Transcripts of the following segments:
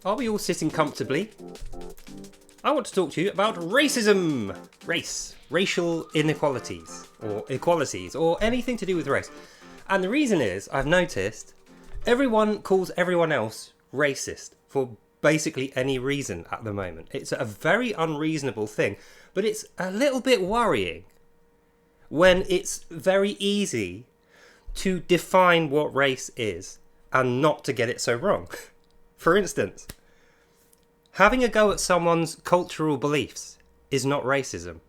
Are we all sitting comfortably? I want to talk to you about racism. Racial inequalities, or equalities, or anything to do with race. And the reason is, I've noticed, everyone calls everyone else racist for basically any reason at the moment. It's a very unreasonable thing, but it's a little bit worrying when it's very easy to define what race is and not to get it so wrong. For instance, having a go at someone's cultural beliefs is not racism.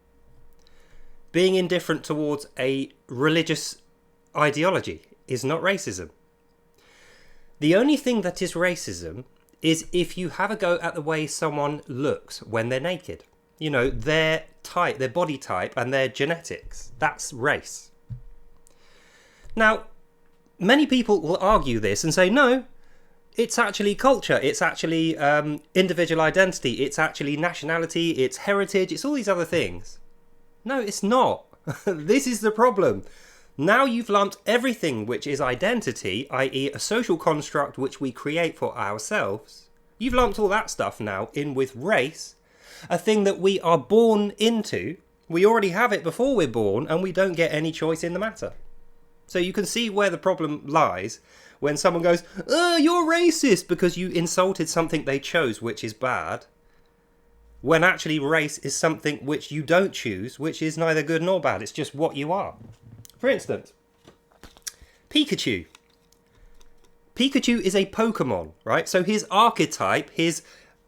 Being indifferent towards a religious ideology is not racism. The only thing that is racism is if you have a go at the way someone looks when they're naked. You know, their type, their body type and their genetics. That's race. Now, many people will argue this and say, no, it's actually culture, it's actually individual identity, it's actually nationality, it's heritage, it's all these other things. No, it's not. This is the problem. Now you've lumped everything which is identity, i.e. a social construct which we create for ourselves, you've lumped all that stuff now in with race, a thing that we are born into. We already have it before we're born and we don't get any choice in the matter. So you can see where the problem lies when someone goes, oh, you're racist because you insulted something they chose, which is bad. When actually race is something which you don't choose, which is neither good nor bad. It's just what you are. For instance, Pikachu. Pikachu is a Pokemon, right? So his archetype, his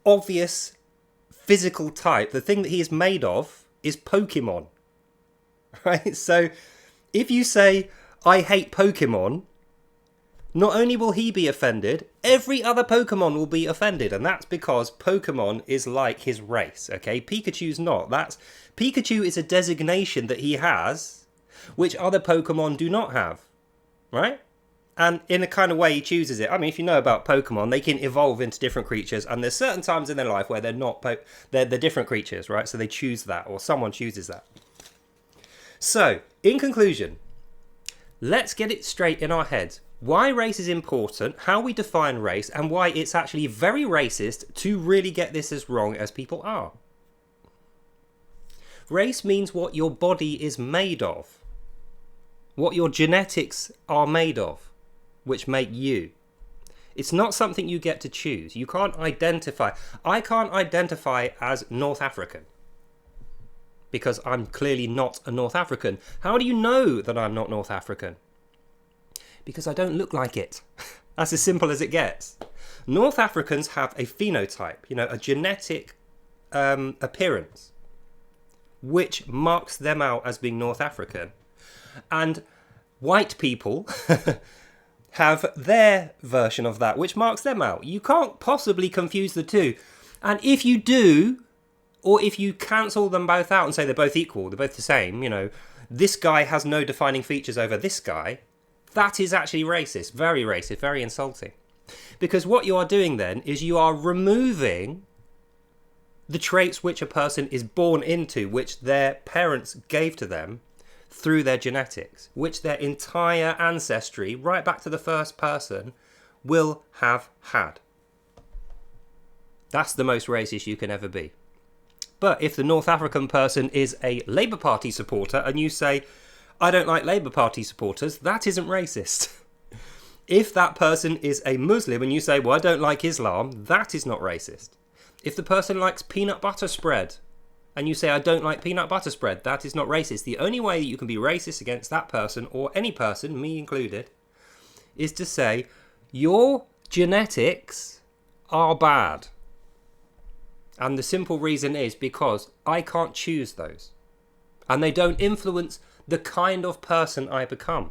obvious physical type, the thing that he is made of, is Pokemon. Right? So if you say, I hate Pokemon, not only will he be offended, every other Pokemon will be offended. And that's because Pokemon is like his race, okay? Pikachu's not. Pikachu is a designation that he has, which other Pokemon do not have, right? And in a kind of way he chooses it. I mean, if you know about Pokemon, they can evolve into different creatures. And there's certain times in their life where they're not, they're different creatures, right? So they choose that, or someone chooses that. So, in conclusion, let's get it straight in our heads. Why race is important, how we define race, and why it's actually very racist to really get this as wrong as people are. Race means what your body is made of. What your genetics are made of, which make you. It's not something you get to choose. You can't identify. I can't identify as North African because I'm clearly not a North African. How do you know that I'm not North African? Because I don't look like it. That's as simple as it gets. North Africans have a phenotype, a genetic appearance, which marks them out as being North African. And white people have their version of that, which marks them out. You can't possibly confuse the two. And if you do, or if you cancel them both out and say they're both equal, they're both the same, this guy has no defining features over this guy, that is actually racist, very insulting. Because what you are doing then is you are removing the traits which a person is born into, which their parents gave to them through their genetics, which their entire ancestry, right back to the first person, will have had. That's the most racist you can ever be. But if the North African person is a Labour Party supporter and you say, I don't like Labour Party supporters, that isn't racist. If that person is a Muslim and you say, well, I don't like Islam, that is not racist. If the person likes peanut butter spread and you say, I don't like peanut butter spread, that is not racist. The only way you can be racist against that person, or any person, me included, is to say, your genetics are bad. And the simple reason is because I can't choose those. And they don't influence the kind of person I become.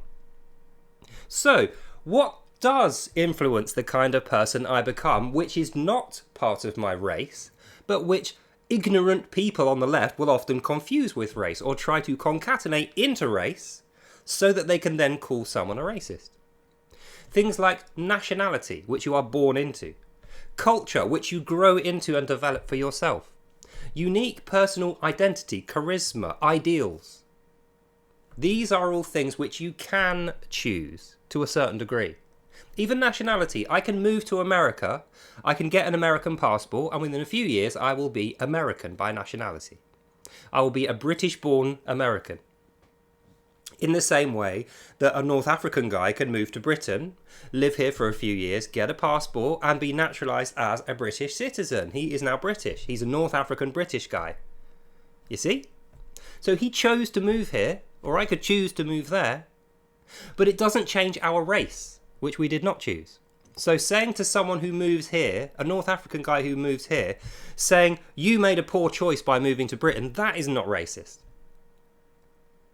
So, what does influence the kind of person I become, which is not part of my race, but which ignorant people on the left will often confuse with race or try to concatenate into race so that they can then call someone a racist? Things like nationality, which you are born into. Culture, which you grow into and develop for yourself. Unique personal identity, charisma, ideals. These are all things which you can choose to a certain degree. Even nationality. I can move to America, I can get an American passport, and within a few years I will be American by nationality. I will be a British-born American. In the same way that a North African guy can move to Britain, live here for a few years, get a passport, and be naturalised as a British citizen. He is now British. He's a North African British guy. You see? So he chose to move here, or I could choose to move there, but it doesn't change our race, which we did not choose. So saying to someone who moves here, a North African guy who moves here, saying, you made a poor choice by moving to Britain, that is not racist.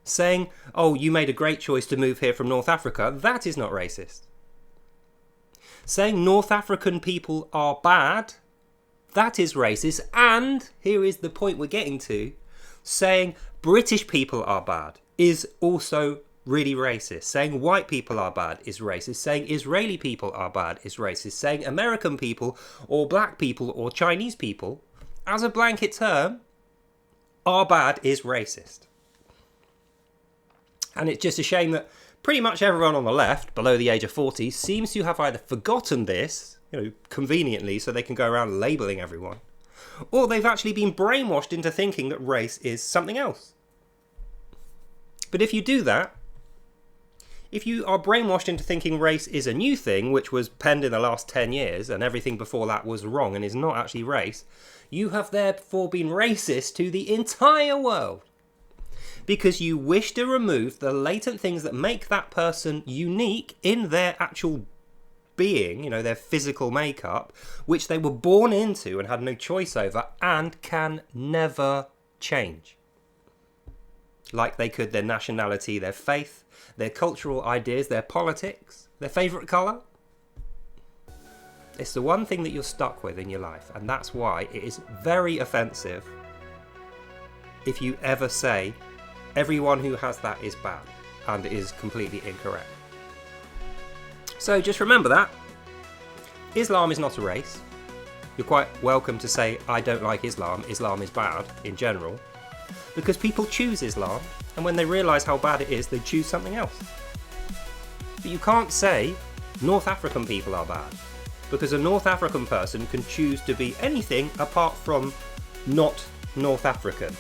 Saying, oh, you made a great choice to move here from North Africa, that is not racist. Saying North African people are bad, that is racist. And here is the point we're getting to, saying British people are bad is also really racist. Saying white people are bad is racist. Saying Israeli people are bad is racist. Saying American people or black people or Chinese people, as a blanket term, are bad is racist. And it's just a shame that pretty much everyone on the left, below the age of 40, seems to have either forgotten this, conveniently, so they can go around labelling everyone, or they've actually been brainwashed into thinking that race is something else. But if you do that, if you are brainwashed into thinking race is a new thing, which was penned in the last 10 years, and everything before that was wrong and is not actually race, you have therefore been racist to the entire world. Because you wish to remove the latent things that make that person unique in their actual being, their physical makeup, which they were born into and had no choice over and can never change. Like they could their nationality, their faith, their cultural ideas, their politics, their favourite colour. It's the one thing that you're stuck with in your life, and that's why it is very offensive if you ever say everyone who has that is bad and is completely incorrect. So just remember that. Islam is not a race. You're quite welcome to say, I don't like Islam, Islam is bad in general, because people choose Islam, and when they realise how bad it is, they choose something else. But you can't say North African people are bad, because a North African person can choose to be anything apart from not North African.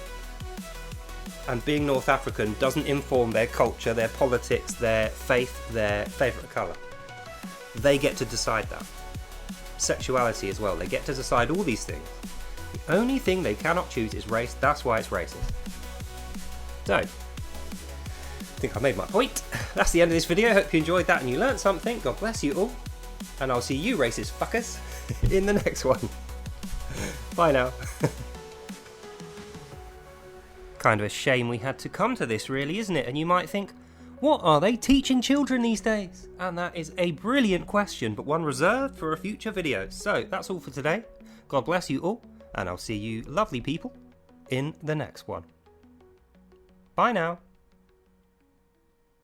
And being North African doesn't inform their culture, their politics, their faith, their favourite colour. They get to decide that. Sexuality as well, they get to decide all these things. The only thing they cannot choose is race, that's why it's racist. So, I think I made my point. That's the end of this video, hope you enjoyed that and you learnt something. God bless you all. And I'll see you racist fuckers in the next one. Bye now. Kind of a shame we had to come to this, really, isn't it? And you might think, what are they teaching children these days? And that is a brilliant question, but one reserved for a future video. So that's all for today. God bless you all, and I'll see you lovely people in the next one. Bye now.